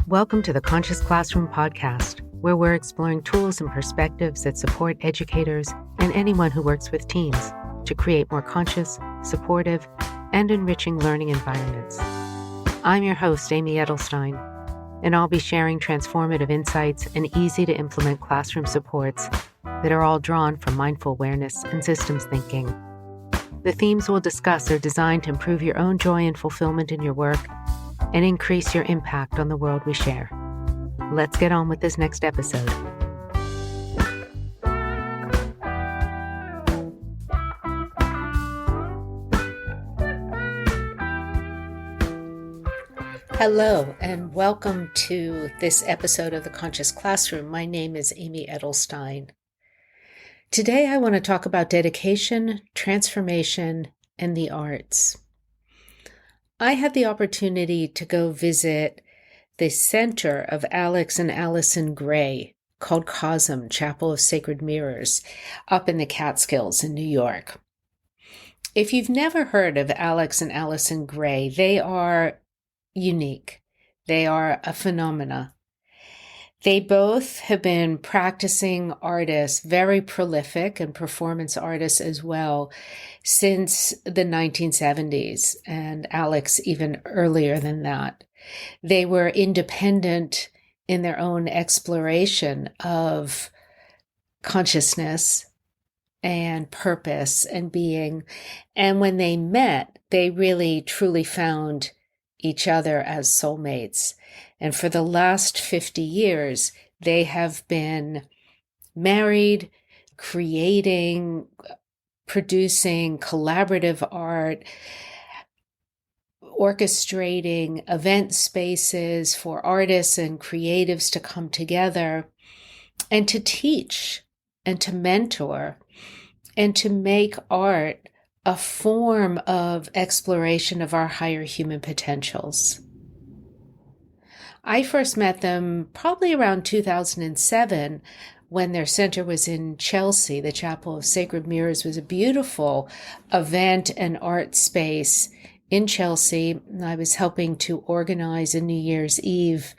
Welcome to the Conscious Classroom podcast, where we're exploring tools and perspectives that support educators and anyone who works with teams to create more conscious, supportive, and enriching learning environments. I'm your host, Amy Edelstein, and I'll be sharing transformative insights and easy-to-implement classroom supports that are all drawn from mindful awareness and systems thinking. The themes we'll discuss are designed to improve your own joy and fulfillment in your work and increase your impact on the world we share. Let's get on with this next episode. Hello, and welcome to this episode of the Conscious Classroom. My name is Amy Edelstein. Today I want to talk about dedication, transformation, and the arts. I had the opportunity to go visit the center of Alex and Alison Gray, called CoSM, Chapel of Sacred Mirrors, up in the Catskills in New York. If you've never heard of Alex and Alison Gray, they are unique. They are a phenomena. They both have been practicing artists, very prolific and performance artists as well, since the 1970s, and Alex even earlier than that. They were independent in their own exploration of consciousness and purpose and being. And when they met, they really truly found each other as soulmates. And for the last 50 years, they have been married, creating, producing collaborative art, orchestrating event spaces for artists and creatives to come together and to teach and to mentor and to make art a form of exploration of our higher human potentials. I first met them probably around 2007 when their center was in Chelsea. The Chapel of Sacred Mirrors was a beautiful event and art space in Chelsea. I was helping to organize a New Year's Eve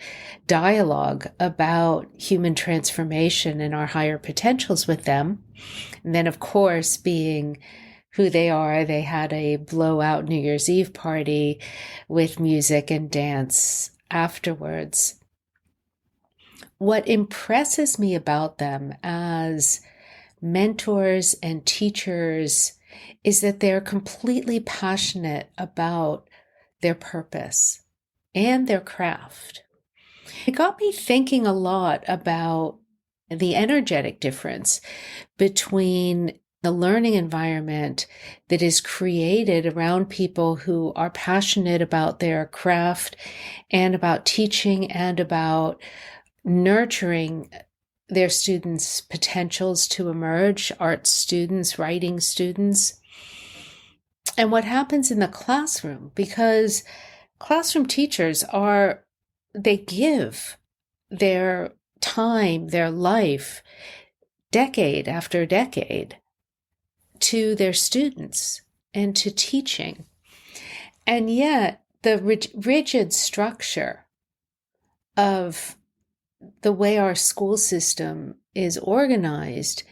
dialogue about human transformation and our higher potentials with them. And then, of course, being who they are, they had a blowout New Year's Eve party with music and dance afterwards. What impresses me about them as mentors and teachers is that they're completely passionate about their purpose and their craft. It got me thinking a lot about the energetic difference between the learning environment that is created around people who are passionate about their craft and about teaching and about nurturing their students' potentials to emerge, art students, writing students, and what happens in the classroom, because classroom teachers they give their time, their life, decade after decade, to their students and to teaching. And yet the rigid structure of the way our school system is organized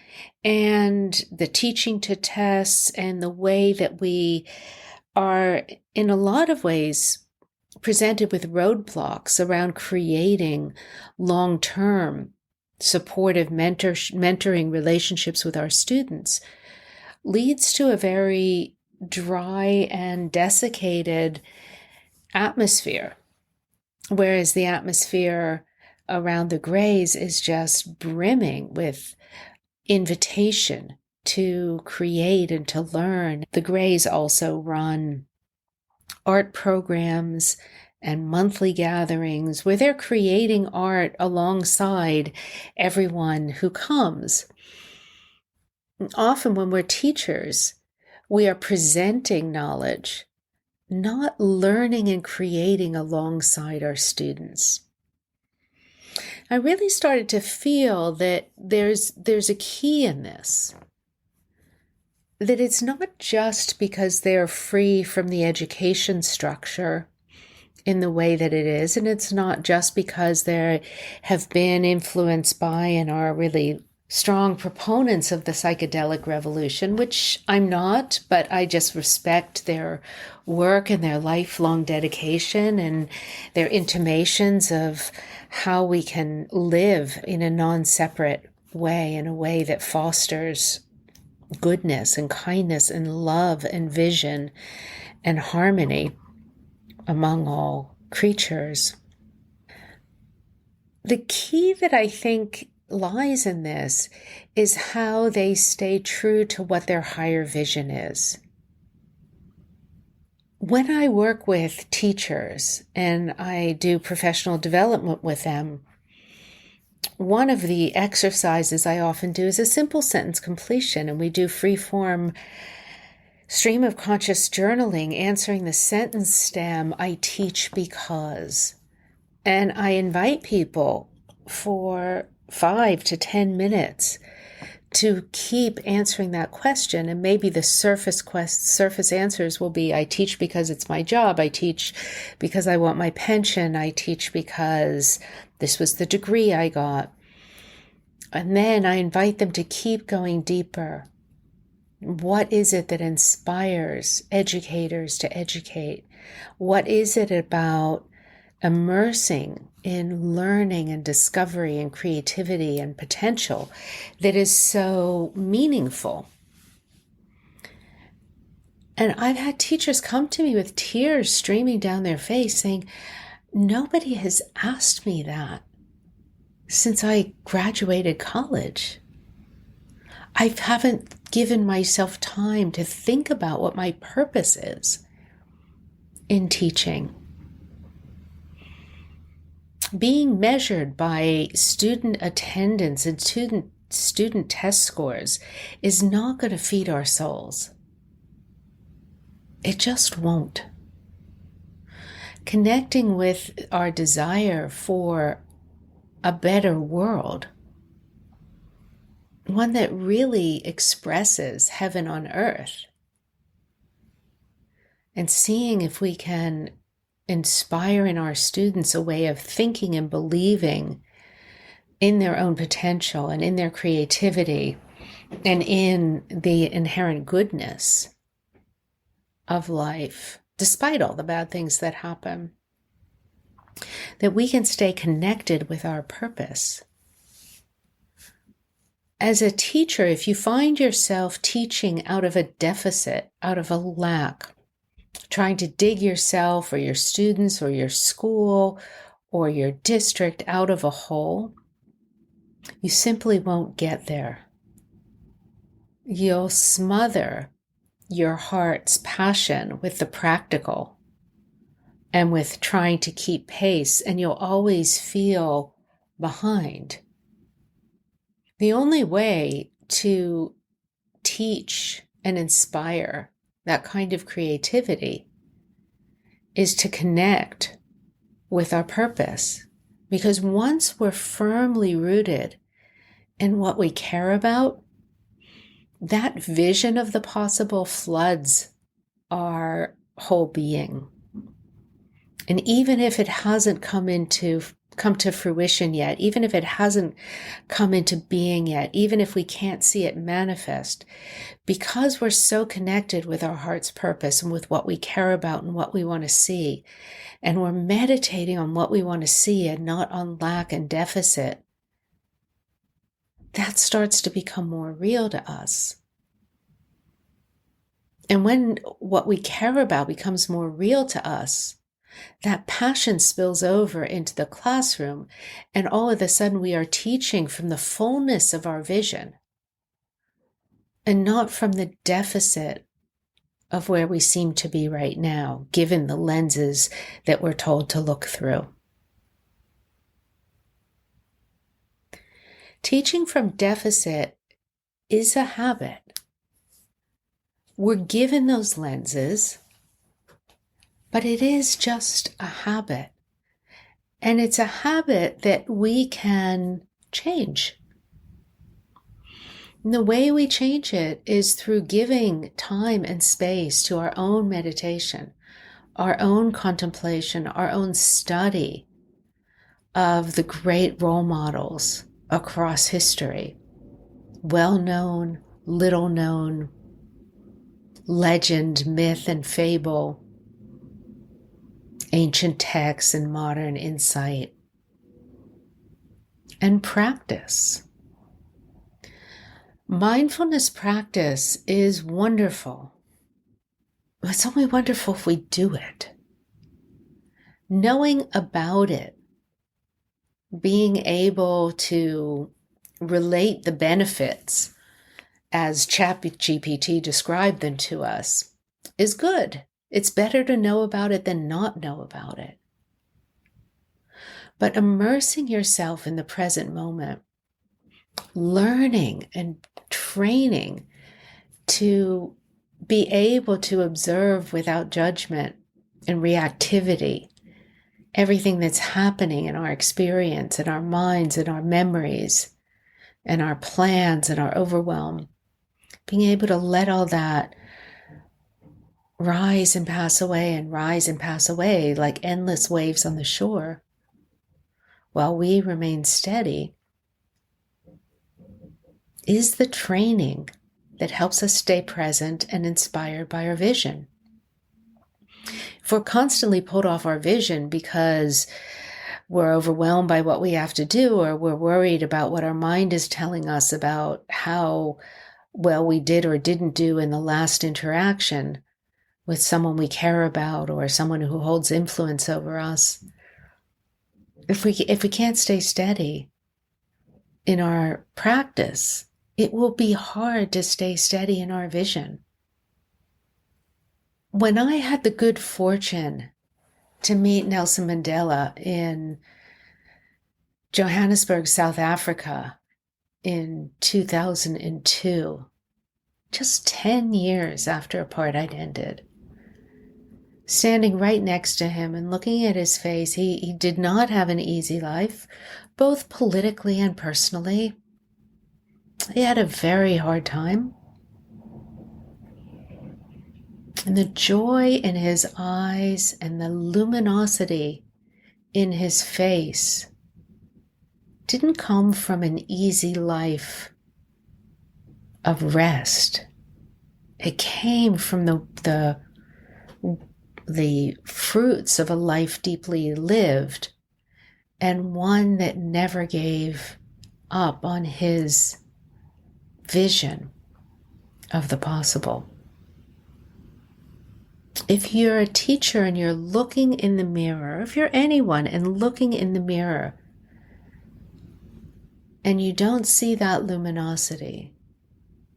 and the teaching to tests and the way that we are in a lot of ways presented with roadblocks around creating long-term supportive mentoring relationships with our students leads to a very dry and desiccated atmosphere, whereas the atmosphere around the Grays is just brimming with invitation to create and to learn. The Grays also run art programs and monthly gatherings where they're creating art alongside everyone who comes. Often when we're teachers, we are presenting knowledge, not learning and creating alongside our students. I really started to feel that there's a key in this, that it's not just because they're free from the education structure in the way that it is. And it's not just because they have been influenced by and are really strong proponents of the psychedelic revolution, which I'm not, but I just respect their work and their lifelong dedication and their intimations of how we can live in a non-separate way, in a way that fosters goodness and kindness and love and vision and harmony among all creatures. The key that I think lies in this is how they stay true to what their higher vision is. When I work with teachers and I do professional development with them, one of the exercises I often do is a simple sentence completion, and we do free-form stream of conscious journaling, answering the sentence stem, I teach because. And I invite people for 5 to 10 minutes to keep answering that question. And maybe the surface answers will be, I teach because it's my job. I teach because I want my pension. I teach because this was the degree I got. And then I invite them to keep going deeper. What is it that inspires educators to educate? What is it about immersing in learning and discovery and creativity and potential that is so meaningful? And I've had teachers come to me with tears streaming down their face saying, nobody has asked me that since I graduated college. I haven't given myself time to think about what my purpose is in teaching. Being measured by student attendance and student test scores is not going to feed our souls. It just won't. Connecting with our desire for a better world, one that really expresses heaven on earth, and seeing if we can inspire in our students a way of thinking and believing in their own potential and in their creativity and in the inherent goodness of life, despite all the bad things that happen, that we can stay connected with our purpose. As a teacher, if you find yourself teaching out of a deficit, out of a lack, trying to dig yourself or your students or your school or your district out of a hole, you simply won't get there. You'll smother your heart's passion with the practical and with trying to keep pace, and you'll always feel behind. The only way to teach and inspire that kind of creativity is to connect with our purpose. Because once we're firmly rooted in what we care about, that vision of the possible floods our whole being. And even if it hasn't come to fruition yet, even if it hasn't come into being yet, even if we can't see it manifest, because we're so connected with our heart's purpose and with what we care about and what we want to see, and we're meditating on what we want to see and not on lack and deficit, that starts to become more real to us. And when what we care about becomes more real to us, that passion spills over into the classroom, and all of a sudden we are teaching from the fullness of our vision and not from the deficit of where we seem to be right now, given the lenses that we're told to look through. Teaching from deficit is a habit. We're given those lenses, but it is just a habit. And it's a habit that we can change. And the way we change it is through giving time and space to our own meditation, our own contemplation, our own study of the great role models across history, well known, little known, legend, myth, and fable, ancient texts and modern insight, and practice. Mindfulness practice is wonderful. It's only wonderful if we do it. Knowing about it, being able to relate the benefits as ChatGPT described them to us is good. It's better to know about it than not know about it. But immersing yourself in the present moment, learning and training to be able to observe without judgment and reactivity everything that's happening in our experience, in our minds, in our memories, and our plans, and our overwhelm. Being able to let all that rise and pass away and rise and pass away like endless waves on the shore while we remain steady is the training that helps us stay present and inspired by our vision. If we're constantly pulled off our vision because we're overwhelmed by what we have to do, or we're worried about what our mind is telling us about how well we did or didn't do in the last interaction with someone we care about or someone who holds influence over us, if we can't stay steady in our practice, it will be hard to stay steady in our vision. When I had the good fortune to meet Nelson Mandela in Johannesburg, South Africa in 2002, just 10 years after apartheid ended, standing right next to him and looking at his face, he did not have an easy life, both politically and personally. He had a very hard time. And the joy in his eyes and the luminosity in his face didn't come from an easy life of rest. It came from the fruits of a life deeply lived, and one that never gave up on his vision of the possible. If you're a teacher and you're looking in the mirror, if you're anyone and looking in the mirror and you don't see that luminosity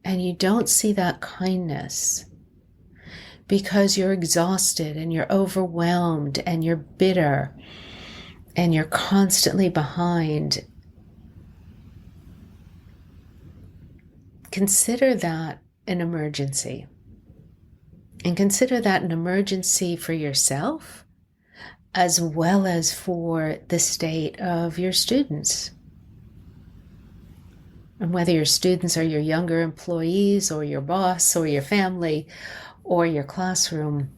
and you don't see that kindness because you're exhausted and you're overwhelmed and you're bitter and you're constantly behind, consider that an emergency. And consider that an emergency for yourself as well as for the state of your students. And whether your students are your younger employees or your boss or your family or your classroom,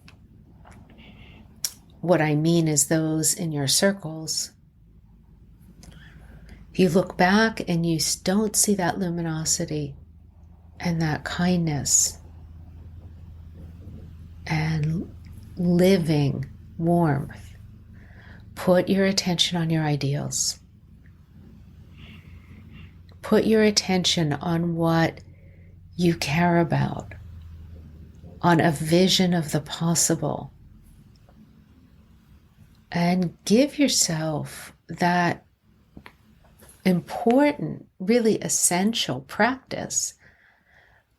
what I mean is those in your circles. If you look back and you don't see that luminosity and that kindness and living warmth, put your attention on your ideals. Put your attention on what you care about, on a vision of the possible, and give yourself that important, really essential practice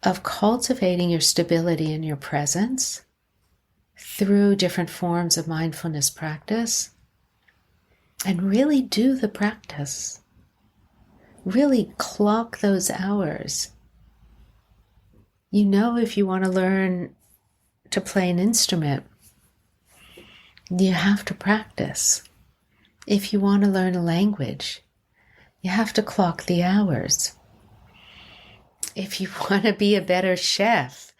of cultivating your stability in your presence through different forms of mindfulness practice, and really do the practice. Really clock those hours. You know, if you want to learn to play an instrument, you have to practice. If you want to learn a language, you have to clock the hours. If you want to be a better chef,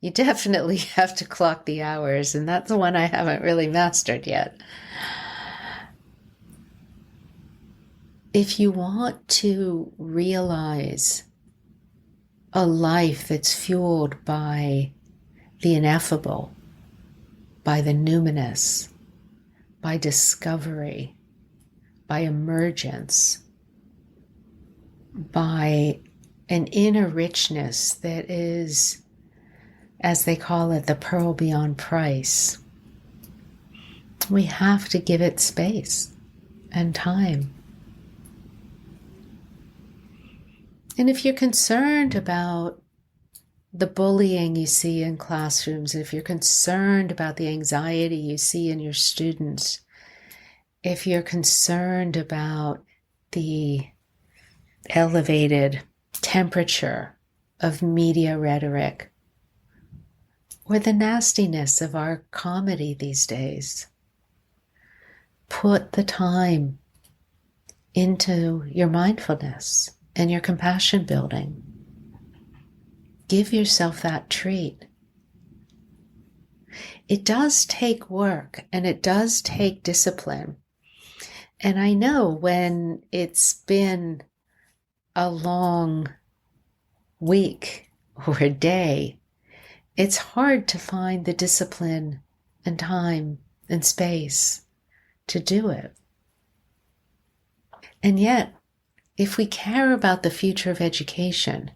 You definitely have to clock the hours, and that's the one I haven't really mastered yet. If you want to realize a life that's fueled by the ineffable, by the numinous, by discovery, by emergence, by an inner richness that is, as they call it, the pearl beyond price, we have to give it space and time. And if you're concerned about the bullying you see in classrooms, if you're concerned about the anxiety you see in your students, if you're concerned about the elevated temperature of media rhetoric, or the nastiness of our comedy these days, put the time into your mindfulness and your compassion building. Give yourself that treat. It does take work and it does take discipline. And I know when it's been a long week or a day, it's hard to find the discipline and time and space to do it. And yet, if we care about the future of education,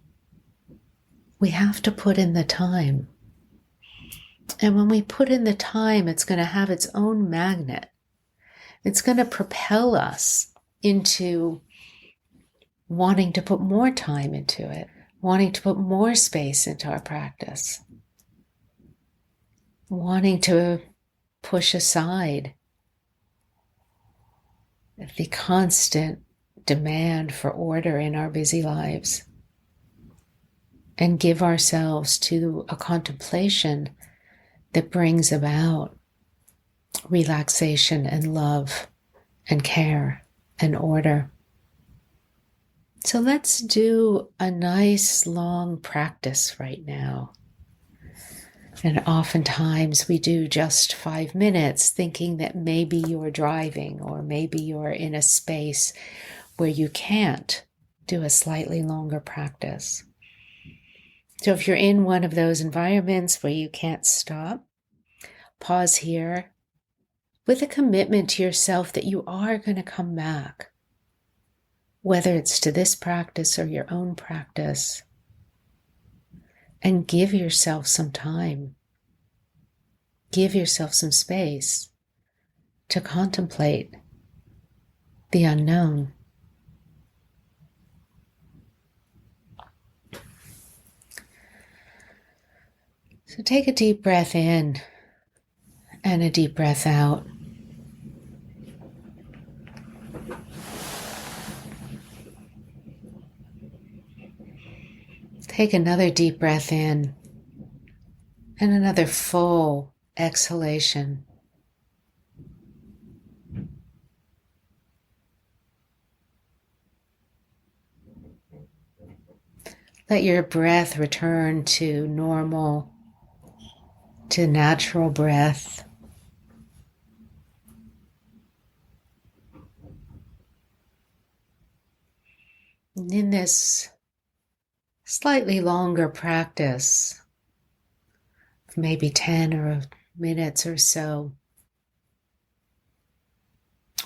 we have to put in the time. And when we put in the time, it's going to have its own magnet. It's going to propel us into wanting to put more time into it, wanting to put more space into our practice, wanting to push aside the constant demand for order in our busy lives and give ourselves to a contemplation that brings about relaxation and love and care and order. So let's do a nice long practice right now. And oftentimes we do just 5 minutes, thinking that maybe you're driving or maybe you're in a space where you can't do a slightly longer practice. So if you're in one of those environments where you can't stop, pause here with a commitment to yourself that you are going to come back, whether it's to this practice or your own practice, and give yourself some time. Give yourself some space to contemplate the unknown. So take a deep breath in and a deep breath out. Take another deep breath in and another full exhalation. Let your breath return to normal, to natural breath. And in this slightly longer practice, maybe 10 or minutes or so,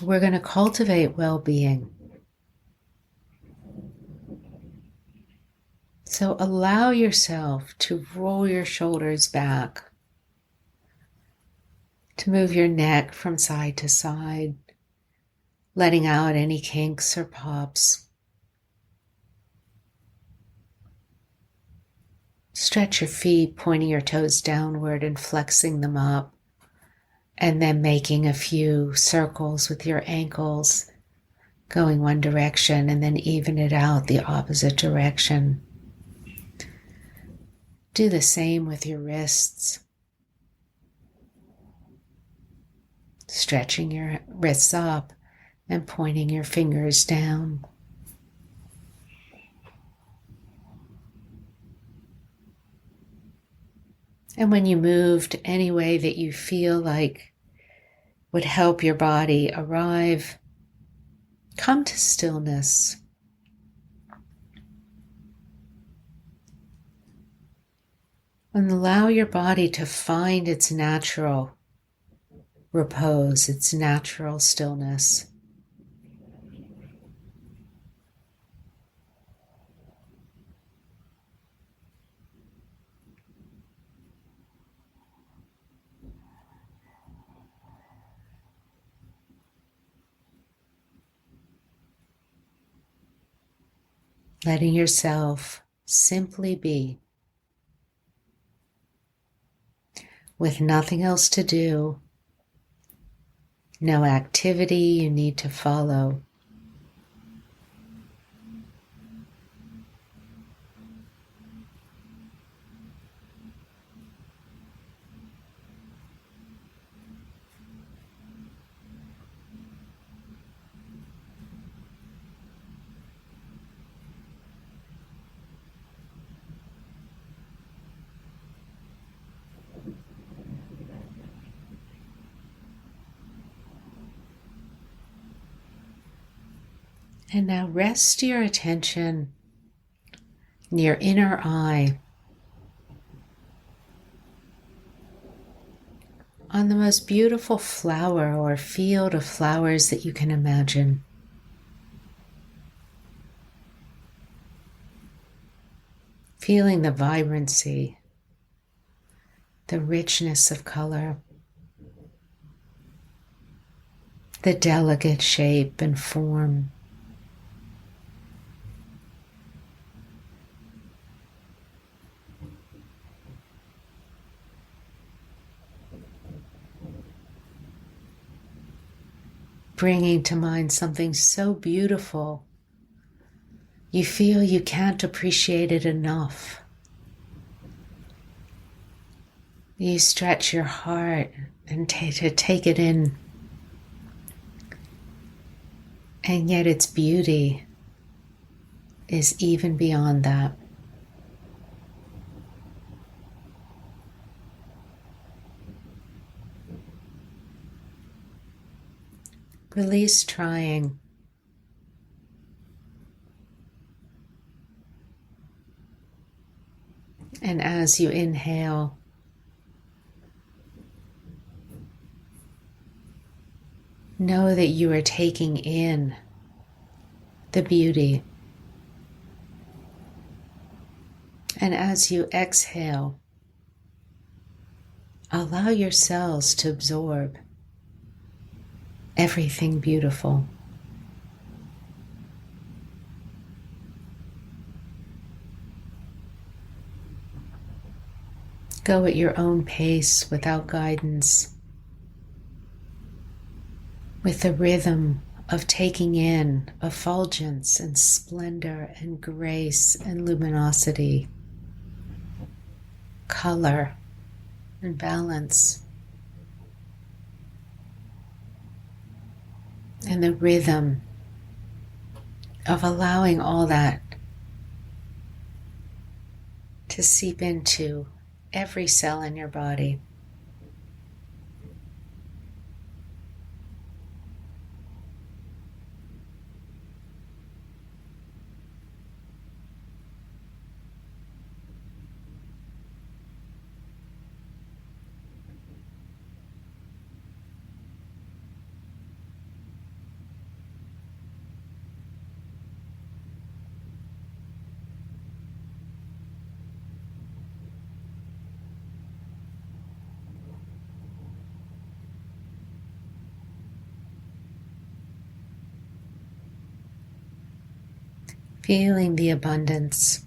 we're going to cultivate well-being. So allow yourself to roll your shoulders back, to move your neck from side to side, letting out any kinks or pops. Stretch your feet, pointing your toes downward and flexing them up, and then making a few circles with your ankles, going one direction and then even it out the opposite direction. Do the same with your wrists. Stretching your wrists up and pointing your fingers down. And when you moved any way that you feel like would help your body arrive, come to stillness. And allow your body to find its natural repose, its natural stillness. Letting yourself simply be, with nothing else to do, no activity you need to follow. And now rest your attention in your inner eye on the most beautiful flower or field of flowers that you can imagine. Feeling the vibrancy, the richness of color, the delicate shape and form. Bringing to mind something so beautiful, you feel you can't appreciate it enough. You stretch your heart and to take it in. And yet its beauty is even beyond that. Release trying. And as you inhale, know that you are taking in the beauty. And as you exhale, allow your cells to absorb everything beautiful. Go at your own pace without guidance, with the rhythm of taking in effulgence and splendor and grace and luminosity, color and balance, and the rhythm of allowing all that to seep into every cell in your body. Feeling the abundance.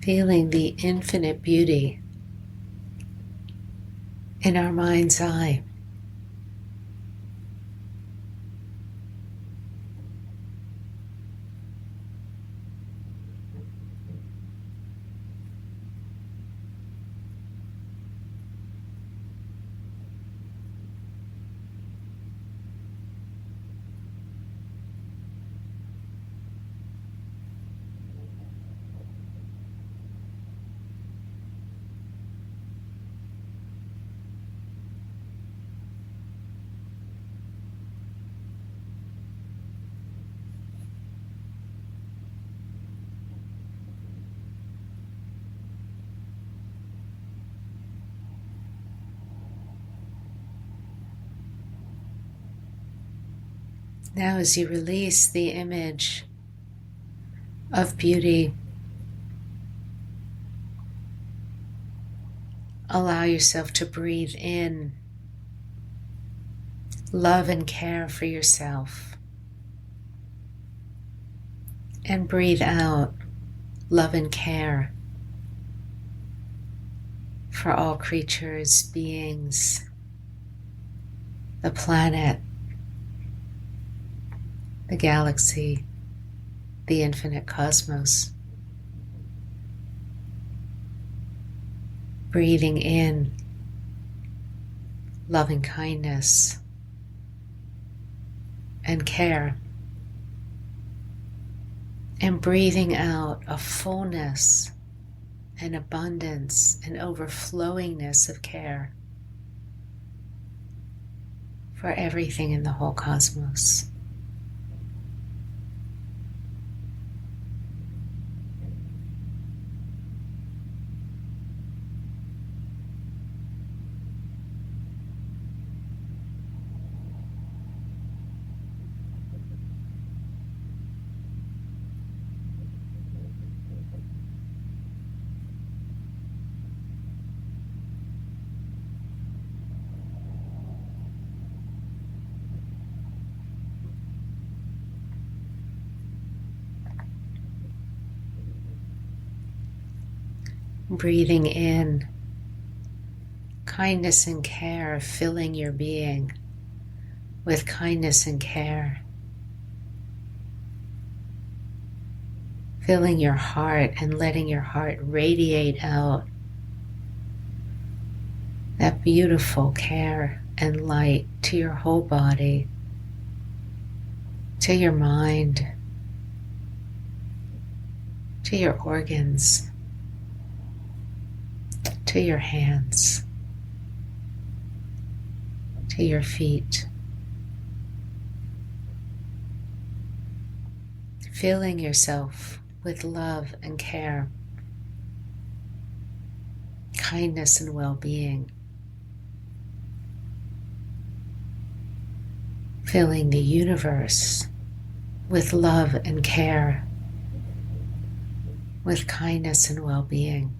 Feeling the infinite beauty in our mind's eye. Now, as you release the image of beauty, allow yourself to breathe in love and care for yourself, and breathe out love and care for all creatures, beings, the planet, the galaxy, the infinite cosmos. Breathing in loving kindness and care, and breathing out a fullness and abundance and overflowingness of care for everything in the whole cosmos. Breathing in kindness and care, filling your being with kindness and care, filling your heart and letting your heart radiate out that beautiful care and light to your whole body, to your mind, to your organs, to your hands, to your feet. Filling yourself with love and care, kindness and well-being. Filling the universe with love and care, with kindness and well-being.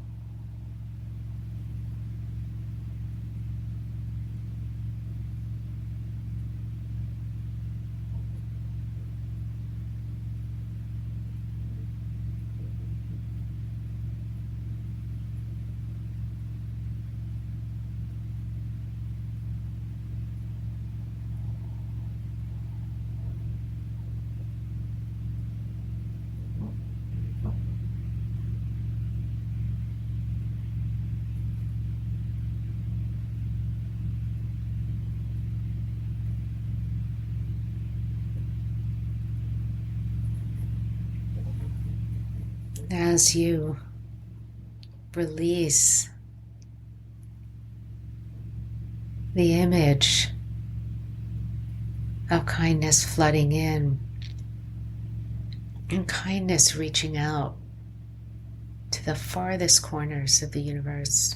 As you release the image of kindness flooding in and kindness reaching out to the farthest corners of the universe,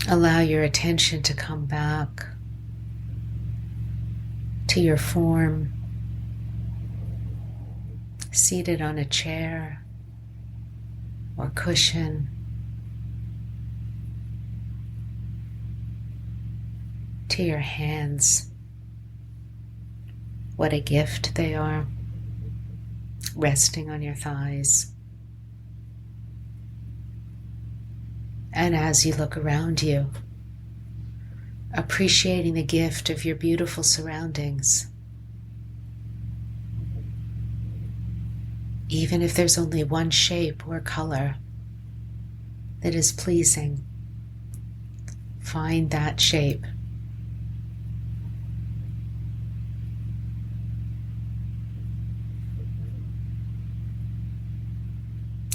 allow your attention to come back to your form, seated on a chair or cushion, to your hands. What a gift they are, resting on your thighs. And as you look around you, appreciating the gift of your beautiful surroundings, even if there's only one shape or color that is pleasing, find that shape.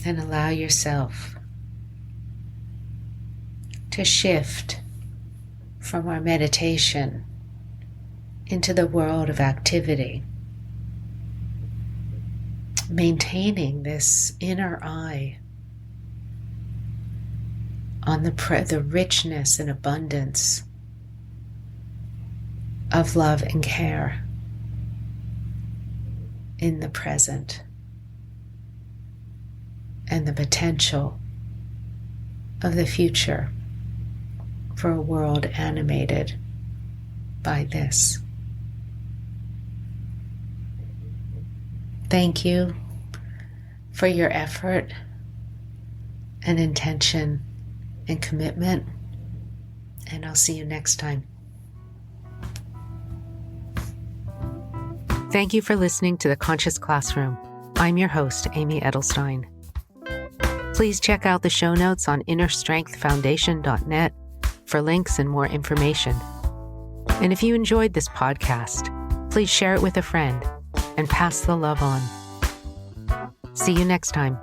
And allow yourself to shift from our meditation into the world of activity, maintaining this inner eye on the richness and abundance of love and care in the present, and the potential of the future for a world animated by this. Thank you for your effort and intention and commitment, and I'll see you next time. Thank you for listening to The Conscious Classroom. I'm your host, Amy Edelstein. Please check out the show notes on innerstrengthfoundation.net for links and more information. And if you enjoyed this podcast, please share it with a friend and pass the love on. See you next time.